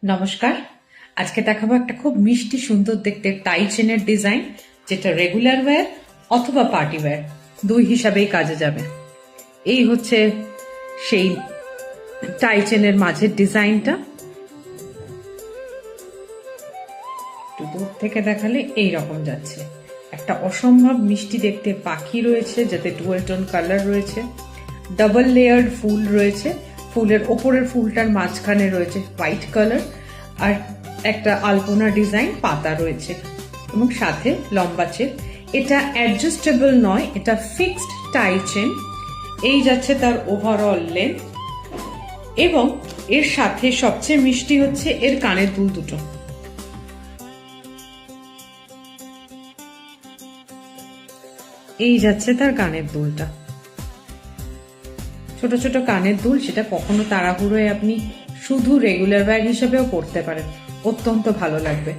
নমস্কার। আজকে দেখাবো একটা খুব মিষ্টি সুন্দর দেখতে টাই চেনের ডিজাইন, যেটা রেগুলার ওয়্যার অথবা পার্টি ওয়্যার দুই হিসাবেই কাজে যাবে। এই হচ্ছে সেই টাই চেনের মাঝের ডিজাইনটা। একটু দূর থেকে দেখালে এই রকম যাচ্ছে। একটা অসম্ভব মিষ্টি দেখতে পাখি রয়েছে, যাতে ডুয়াল টোন কালার রয়েছে, ডাবল লেয়ার্ড ফুল রয়েছে। ফুলের ওপরের ফুলটার মাঝখানে রয়েছে হোয়াইট কালার, আর একটা আলপনা ডিজাইন পাতা রয়েছে, এবং সাথে লম্বা চেন। এটা অ্যাডজাস্টেবল নয়, এটা ফিক্সড টাই চেন। এই যাচ্ছে তার ওভারঅল লেন্থ, এবং এর সাথে সবচেয়ে মিষ্টি হচ্ছে এর কানের দুল দুটো। এই যাচ্ছে তার কানের দুলটা, ছোট ছোট কানের দুল। সেটা কখনো তাড়াহুড়োয় আপনি শুধু রেগুলার ওয়্যার হিসেবেও পরতে পারেন, অত্যন্ত ভালো লাগবে।